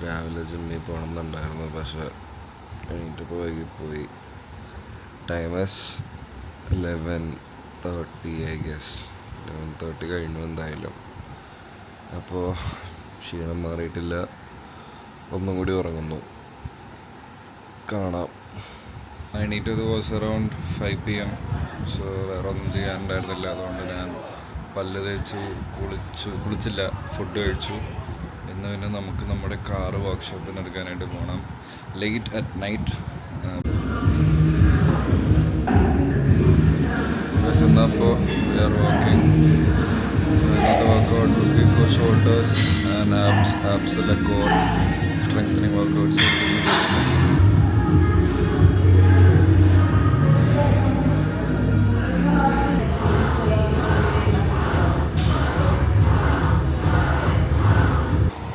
രാവിലെ ജിമ്മിൽ പോകണം എന്നുണ്ടായിരുന്നു, പക്ഷെ എണീറ്റപ്പോൾ വൈകിപ്പോയി. Time is 11:30 I guess. 11:30 കഴിഞ്ഞു എന്തായാലും. അപ്പോൾ ക്ഷീണം മാറിയിട്ടില്ല, ഒന്നും കൂടി ഉറങ്ങുന്നു. കാണാം. I need to do was around 5 PM. So വേറെ ഒന്നും ചെയ്യാനുണ്ടായിരുന്നില്ല. അതുകൊണ്ട് ഞാൻ പല്ല് തേച്ചു, കുളിച്ചില്ല, ഫുഡ് കഴിച്ചു. ഇന്ന് പിന്നെ നമുക്ക് നമ്മുടെ കാറ് വർക്ക്ഷോപ്പിൽ നിന്ന് എടുക്കാനായിട്ട് പോകണം, ലേറ്റ് അറ്റ് നൈറ്റ്. അപ്പോൾ we are walking. Another workout will be for shoulders and abs like core strengthening workouts.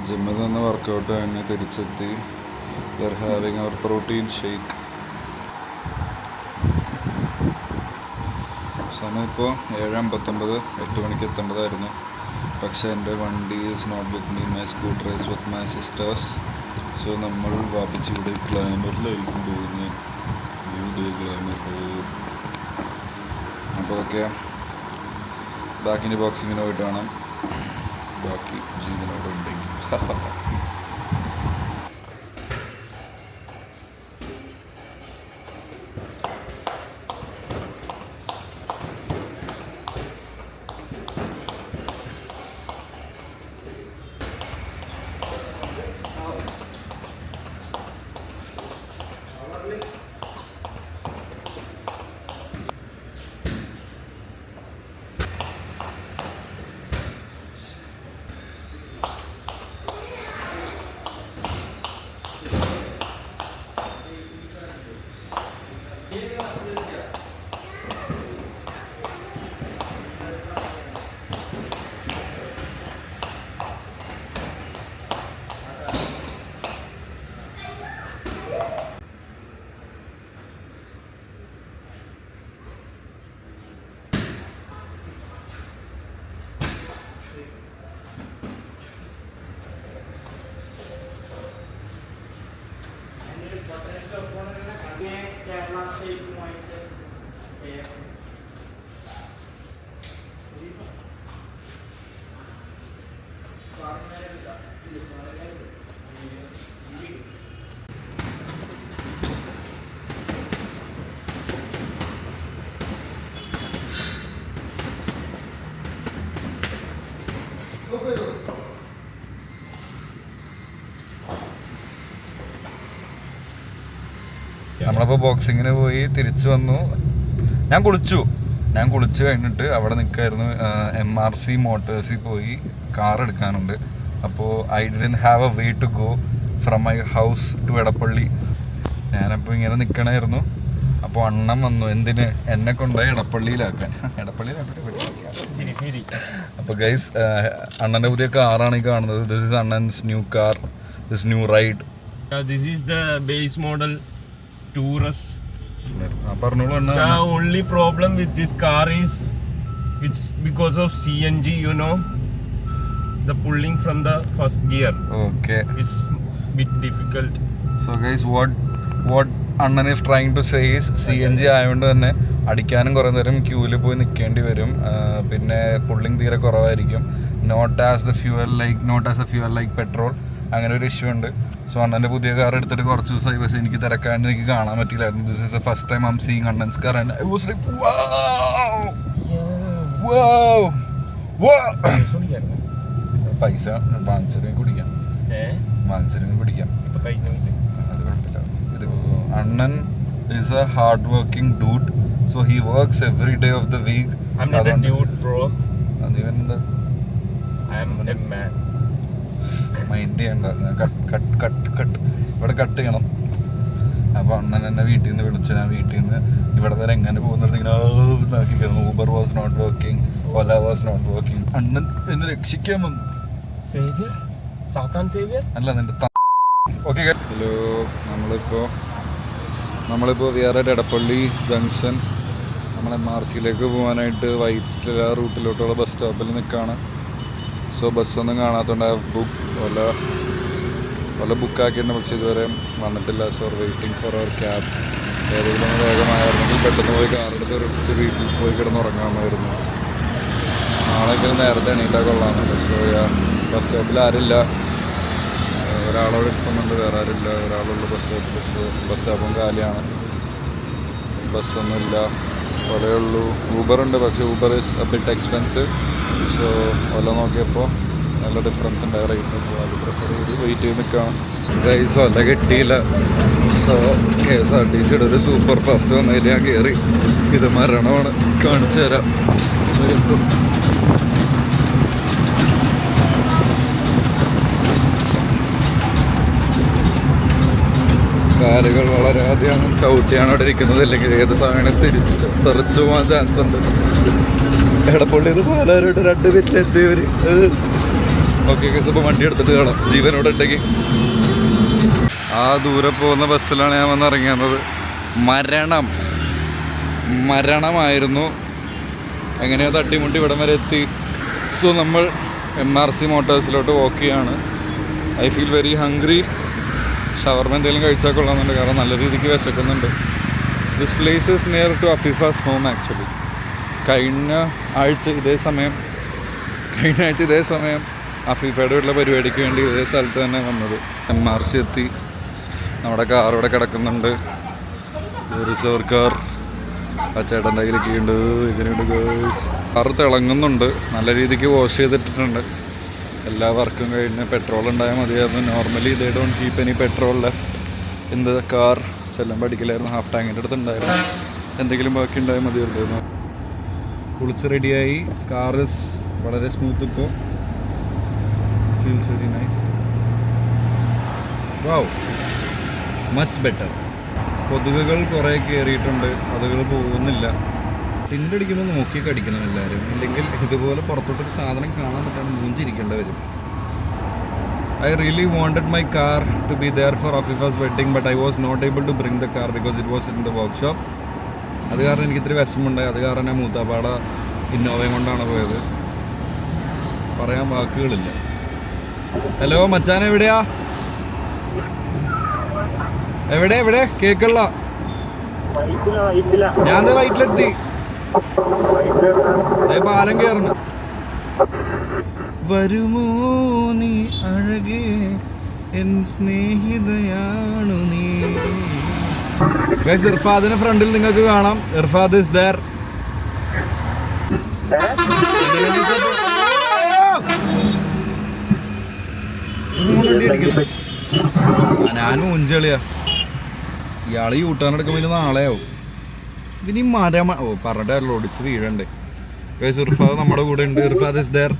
ജിമ്മിൽ നിന്ന് വർക്കൗട്ട് കഴിഞ്ഞ് തിരിച്ചെത്തി. We are having our protein shake. സമയം ഇപ്പോൾ 7:59. 8 മണിക്ക് എത്തേണ്ടതായിരുന്നു. പക്ഷേ എൻ്റെ വണ്ടി is not with me, my scooter is with my sisters. So നമ്മൾ വാപ്പിച്ചിവിടെ ഗ്ലാമറിലായിരിക്കും പോകുന്നത്. ഗ്ലാമർ. അപ്പോൾ ഓക്കെ, ബാക്കിൻ്റെ ബോക്സിങ്ങിന് പോയിട്ട് വേണം ബാക്കി ജീവനോട് ഉണ്ടെങ്കിൽ. നമ്മളപ്പോൾ ബോക്സിങ്ങിന് പോയി തിരിച്ചു വന്നു. ഞാൻ കുളിച്ചു കഴിഞ്ഞിട്ട് അവിടെ നിൽക്കായിരുന്നു. MRC മോട്ടേഴ്സിൽ പോയി കാർ എടുക്കാനുണ്ട്. അപ്പോൾ I didn't have a way to go from my house to Edappally. ഞാനപ്പോൾ ഇങ്ങനെ നിൽക്കണമായിരുന്നു. അപ്പോൾ അണ്ണൻ വന്നു, എന്തിന് എന്നെ കൊണ്ടുപോയി എടപ്പള്ളിയിലാക്കാൻ. അപ്പോൾ ഗൈസ്, അണ്ണൻ്റെ പുതിയ കാറാണ് ഈ കാണുന്നത്. ദിസ് ഇസ് അണ്ണൻസ് new car, this new ride. This is the base model Taurus. The only problem with this car is it's because of CNG, you know, the pulling from the first gear. Okay. It's bit difficult. So guys, what Annan is trying to say is CNG ആയതുകൊണ്ട് തന്നെ അടിക്കാനും കുറേ നേരം ക്യൂവിൽ പോയി നിൽക്കേണ്ടി വരും. പിന്നെ പുള്ളിങ് തീരെ കുറവായിരിക്കും. Not as a fuel like petrol. അങ്ങനെ ഒരു ഇഷ്യൂ ഉണ്ട്. സോ അണ്ണൻ്റെ പുതിയ കാർ എടുത്തിട്ട് കുറച്ച് ദിവസമായി, പക്ഷേ എനിക്ക് തിരക്കാണ്ട് എനിക്ക് കാണാൻ പറ്റില്ലായിരുന്നു. This is a first time I am seeing അണ്ണൻസ് car and I was like പൈസ വാങ്ങിച്ചിരുന്നെങ്കിൽ കുടിക്കാം. അത് കുഴപ്പമില്ല. ഇത് അണ്ണൻ is a hard working dude. So he works every day of the week. Mind ചെയ്യണ്ട, ഇവിടെ കട്ട് ചെയ്യണം. അപ്പോൾ അണ്ണൻ എന്നെ വീട്ടിൽ നിന്ന് വിളിച്ചു. ഞാൻ വീട്ടിൽ നിന്ന് ഇവിടെ വരെ എങ്ങനെ പോകുന്നത് ഇങ്ങനെ ആക്കിയിരുന്നു. Uber was not working, Ola was not working. അണ്ണൻ എന്നെ രക്ഷിക്കാൻ വന്നു. അല്ല നിന്റെ ഓക്കെ. ഹലോ, നമ്മളിപ്പോൾ we are at Edappally junction. നമ്മൾ MRCയിലേക്ക് പോകാനായിട്ട് വൈറ്റില റൂട്ടിലോട്ടുള്ള ബസ് സ്റ്റോപ്പിൽ നിൽക്കുകയാണ്. സോ ബസ്സൊന്നും കാണാത്തതുകൊണ്ട് ബുക്ക് പല ബുക്കാക്കിയിട്ടുണ്ട്, പക്ഷേ ഇതുവരെ വന്നിട്ടില്ല. So waiting for our cab. ഏതെങ്കിലും ഒന്ന് വേഗമായിരുന്നെങ്കിൽ പെട്ടെന്ന് പോയി കാറെടുത്ത് റിഫ്റ്റ് വീട്ടിൽ പോയി കിടന്നുറങ്ങാമായിരുന്നു. നാളെങ്കിലും നേരത്തെ എണീറ്റാൽ കൊള്ളാമെന്നുണ്ട്. സോ ബസ് സ്റ്റോപ്പിൽ ആരില്ല, ഒരാളോട് ഇരിക്കുന്നുണ്ട്, വേറെ ആരില്ല. ഒരാളുള്ള ബസ് സ്റ്റോപ്പിൽ. ബസ് സ്റ്റോപ്പും കാലിയാണ്, ബസ്സൊന്നുമില്ല, കുറേ ഉള്ളൂ. ഊബറുണ്ട്, പക്ഷേ Uber is a bit expensive. So Ola നോക്കിയപ്പോൾ നല്ല ഡിഫറൻസ് ഉണ്ടായ റേറ്റ്. സോ അത് പ്രിഫർ ചെയ്ത് വെയിറ്റ് ചെയ്ത് നിൽക്കണം. ഗൈസ് ഒല കിട്ടിയില്ല. സോ KSRTC ഒരു സൂപ്പർ ഫാസ്റ്റ് വന്നതിൽ ഞാൻ കയറി. ഇത് മരണമാണ്, കാണിച്ചു തരാം. കാലുകൾ വളരെയധികം ചവിട്ടിയാണ് അവിടെ ഇരിക്കുന്നത്, അല്ലെങ്കിൽ ഏത് സമയം തെറിച്ചു പോകാൻ ചാൻസ് ഉണ്ട്. എടപ്പള്ളി ഇത് പാലാരോട്ട് 2 മിനിറ്റിലെത്തിയവർ. ഓക്കെ കേസ്, ഇപ്പോൾ വണ്ടി എടുത്തിട്ട് കാണാം ജീവനോടെ ഉണ്ടെങ്കിൽ. ആ ദൂരെ പോകുന്ന ബസ്സിലാണ് ഞാൻ വന്നിറങ്ങിയത്. മരണമായിരുന്നു. എങ്ങനെയോ തട്ടിമുട്ടി ഇവിടം വരെ എത്തി. സോ നമ്മൾ MRC മോട്ടോഴ്സിലോട്ട് വാക്ക് ചെയ്യാണ്. I feel very hungry. Shawarma എന്തെങ്കിലും കഴിച്ചാൽ കൊള്ളാമെന്നുണ്ട്, കാരണം നല്ല രീതിക്ക് വിശക്കുന്നുണ്ട്. This place is near to Afeefa's home actually. കഴിഞ്ഞ ആഴ്ച ഇതേ സമയം അഫീഫയുടെ വീട്ടിലെ പരിപാടിക്ക് വേണ്ടി ഇതേ സ്ഥലത്ത് തന്നെ വന്നത്. MRC എത്തി. നമ്മുടെ കാർ ഇവിടെ കിടക്കുന്നുണ്ട്. റിസർവ് കാർ ആ ചേട്ടൻ്റെ കയ്യിലൊക്കെ ഉണ്ട്. ഇതിനുണ്ട് ഗേൾസ്. കാർ തിളങ്ങുന്നുണ്ട്, നല്ല രീതിക്ക് വാഷ് ചെയ്തിട്ടിട്ടുണ്ട്. എല്ലാ വർക്കും കഴിഞ്ഞ് പെട്രോൾ ഉണ്ടായാൽ മതിയായിരുന്നു. Normally they don't keep any petrol left in the car. ചെല്ലുമ്പോൾ അടിക്കലായിരുന്നു. ഹാഫ് ടാങ്കിൻ്റെ അടുത്ത് ഉണ്ടായിരുന്നു. എന്തെങ്കിലും ബാക്കി ഉണ്ടായാൽ മതിയായിരുന്നു. കുളിച്ച് റെഡിയായി. കാർ വളരെ സ്മൂത്ത്. ഇപ്പോൾ feels very nice. Wow, much better. കൊതുകുകൾ കുറേ കയറിയിട്ടുണ്ട്, അതുകൾ പോകുന്നില്ല. തിണ്ടടിക്കുമ്പോൾ നോക്കി കടിക്കണം എല്ലാവരും, ഇല്ലെങ്കിൽ ഇതുപോലെ പുറത്തോട്ടൊരു സാധനം കാണാൻ പറ്റാതെ മൂഞ്ചിരിക്കേണ്ടി വരും. I really wanted my car to be there for Afifa's wedding, but I was not able to bring the car because it was in the workshop. അത് കാരണം എനിക്ക് ഇത്തിരി വിഷമമുണ്ടായി. അത് കാരണം ഞാൻ മൂത്താപ്പാട ഇന്നോവയും കൊണ്ടാണ് പോയത്. പറയാൻ വാക്കുകളില്ല. ഹലോ മച്ചാൻ, എവിടെയാ? എവിടെ കേക്കള്ള? ഞാൻ വൈറ്റിലെത്തി. പാലം കയറുന്നു. വരുമോ നീ അഴകേ, എൻ സ്നേഹിതയാണു നീ. ഗൈസ്, ഇർഫാദിനെ ഫ്രണ്ടിൽ നിങ്ങൾക്ക് കാണാം. Irfad is there. ഞാൻ മുഞ്ചളിയാ. ഇയാള് യൂട്ടാനെടുക്കുമ്പോൾ നാളെയാവും. ഇതിന് ഈ മരം പറഞ്ഞിട്ടല്ലോ, ഒടിച്ച് വീഴണ്ടേ. ഗൈസ്, ഇർഫാദ് നമ്മുടെ കൂടെ ഉണ്ട്. Irfad is there.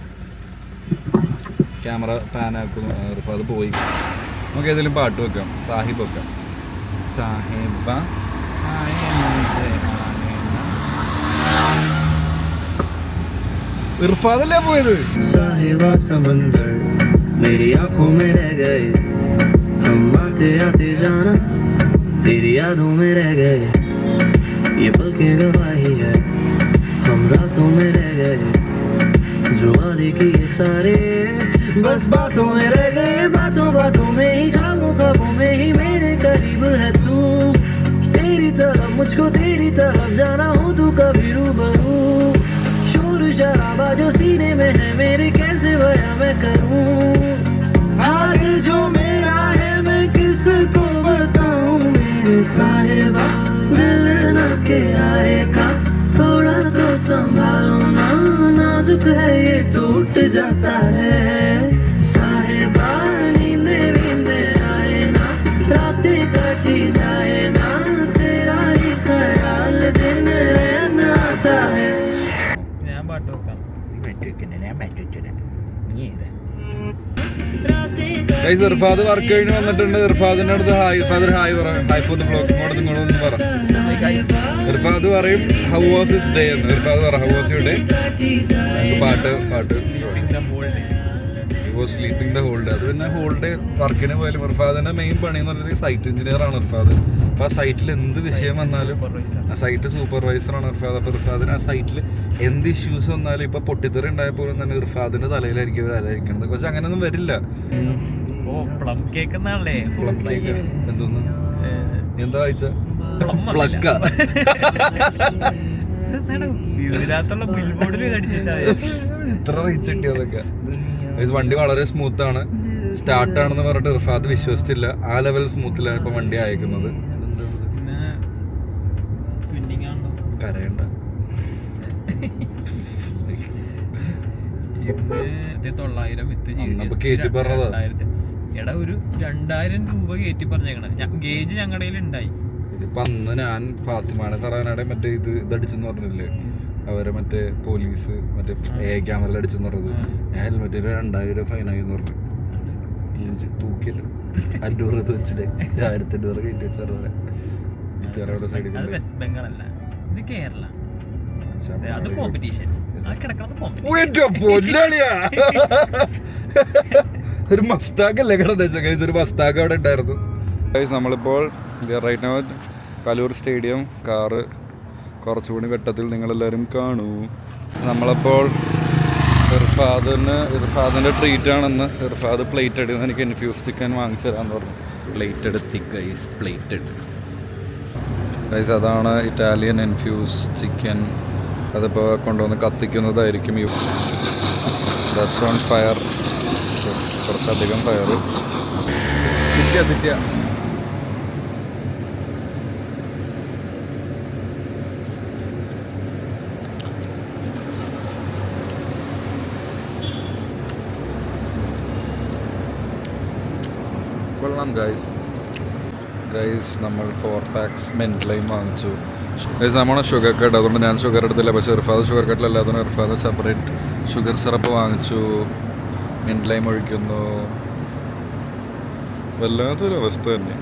ക്യാമറ പാനാക്കും. ഇർഫാദ് പോയി. നമുക്ക് ഏതെങ്കിലും പാട്ട് വെക്കാം. സാഹിബ് വെക്കാം. സാഹിബ ഇർഫാദല്ലേ പോയത്. साहिबा समंदर मेरी आंखों में रह गए, हम आते आते जाना तेरी यादों में रह गए, ये पल की गवाही है, हम रातों में रह गए, जो वादे किए सारे बस बातों में रह गए, बातों बातों में ही, ख्वाबों ख्वाबों में ही मेरे करीब है तू, तेरी तरफ मुझको तेरी तरफ जाना हूँ, तू कभी रूबरू, शोर शराबा जो सीने में है मेरे, कैसे बयां मैं करूं, हाल जो मेरा है मैं किसको बताऊं, मेरे साहिबा दिल न किराए का, थोड़ा तो संभालो ना, नाजुक है ये टूट जाता है, साहिबा नींदे नींदे आए ना, रातें कटी जाए ना, तेरा ही ख्याल दिन रहन आता है. ഗൈസ്, ഇർഫാദ് വർക്ക് കഴിഞ്ഞ് വന്നിട്ടുണ്ട്. ഇർഫാദിന്റെ അടുത്ത് ഹായ് പറ. Hi for the vlog. ഇങ്ങോട്ടൊന്ന് പറ. ഇർഫാദ് പറയും ഹൗ വാസ് ഹിസ് ഡേ എന്ന്. ഇർഫാദ് പറ ഹൗ വാസ് യുവർ ഡേ. പാട്ട് was sleeping the whole day. അത് പിന്നെ ഹോൾ ഡേ വർക്കിന് പോയാലും ഇർഫാദിന്റെ മെയിൻ പണി എന്ന് പറഞ്ഞാൽ സൈറ്റ് എഞ്ചിനീയർ ആണ് ഇർഫാദ്. അപ്പോൾ ആ സൈറ്റിൽ എന്ത് വിഷയം വന്നാലും ആ സൈറ്റ് സൂപ്പർവൈസറാണ് ഇർഫാദ്. അപ്പോൾ ഇർഫാദിന് ആ സൈറ്റിൽ എന്ത് ഇഷ്യൂസ് വന്നാലും ഇപ്പോൾ പൊട്ടിത്തെറി ഉണ്ടായപ്പോഴും തന്നെ ഇർഫാദിന്റെ തലയിലായിരിക്കും തലയിരിക്കുന്നത്. പക്ഷെ അങ്ങനെയൊന്നും വരില്ല. പ്ലം കേക്ക് എന്നാണല്ലേ? പ്ലം കേക്ക് എന്തോന്ന് എന്താ വായിച്ച പ്ലക്ക ഇതിനകത്തുള്ള ബിൽ ബോർഡിൽ അടിച്ചു വെച്ചാൽ ഇത്ര റീച്ച് കിട്ടിയതൊക്കെ. വണ്ടി വളരെ സ്മൂത്ത് ആണ്. സ്റ്റാർട്ട് ആണെന്ന് പറഞ്ഞിട്ട് ഇർഫാദ് വിശ്വസിച്ചില്ല. ആ ലെവൽ സ്മൂത്തിലാണ് ഇപ്പൊ വണ്ടി അയക്കുന്നത്. കരയണ്ട. എടാ ഒരു 2000 രൂപ കയറ്റി പറഞ്ഞേക്കണ. ഗേജ് ഞങ്ങളുടെ ഉണ്ടായി. ഇതിപ്പോ അന്ന് ഞാൻ ഫാത്തിമാനെ തറാനാടെ മറ്റേ ഇതടിച്ചെന്ന് പറഞ്ഞില്ലേ, അവരെ മറ്റേ പോലീസ് മറ്റേ ക്യാമറയിൽ അടിച്ചെന്ന് പറഞ്ഞത്. ഞാൻ ഹെൽമെറ്റിന് 2000 ഫൈനായി എന്ന് പറഞ്ഞു. തൂക്കിയല്ലോ 500 വെച്ചിട്ട് 1500 കയറ്റി വെച്ചാറ്. സൈഡിൽ വെസ്റ്റ് ബംഗാൾ അല്ല, ഇത് കേരള. അത് കോമ്പറ്റീഷൻ. ഒരു മസ്താഗ് അല്ലേ കടദേശം? ഒരു മസ്താഗ് അവിടെ ഉണ്ടായിരുന്നു. നമ്മളിപ്പോൾ right now Kaloor stadium. Car കുറച്ചുകൂടി വെട്ടത്തിൽ നിങ്ങളെല്ലാവരും കാണൂ. നമ്മളപ്പോൾ ഇർഫാദിൻ്റെ ട്രീറ്റ് ആണെന്ന്. ഇർഫാദ് പ്ലേറ്റ് എടുക്കുന്ന എനിക്ക് ഇൻഫ്യൂസ് ചിക്കൻ വാങ്ങിച്ചു തരാമെന്ന് പറഞ്ഞു. പ്ലേറ്റ് എടുത്തി ഗൈസ്, പ്ലേറ്റ് എടുത്ത് ഗൈസ്. അതാണ് ഇറ്റാലിയൻ ഇൻഫ്യൂസ് ചിക്കൻ. അതിപ്പോൾ കൊണ്ടുവന്ന് കത്തിക്കുന്നതായിരിക്കും. That's on fire. കുറച്ചധികം ഫയർ. സിറ്റിയ കൊള്ളാം ഗൈസ്. നമ്മൾ 4 packs മെൻറ്റ് ലൈം വാങ്ങിച്ചു. ഗൈസ് നമ്മൾ ഷുഗർ കട്ട്, അതുകൊണ്ട് ഞാൻ ഷുഗർ എടുത്തില്ല. പക്ഷേ ഇർഫാദ് ഷുഗർ കട്ടിലല്ലാതെ ഇർഫാദ് സെപ്പറേറ്റ് ഷുഗർ സിറപ്പ് വാങ്ങിച്ചു. മെൻറ്റ് ലൈം ഒഴിക്കുന്നു. വല്ലാത്തൊരു അവസ്ഥ തന്നെ.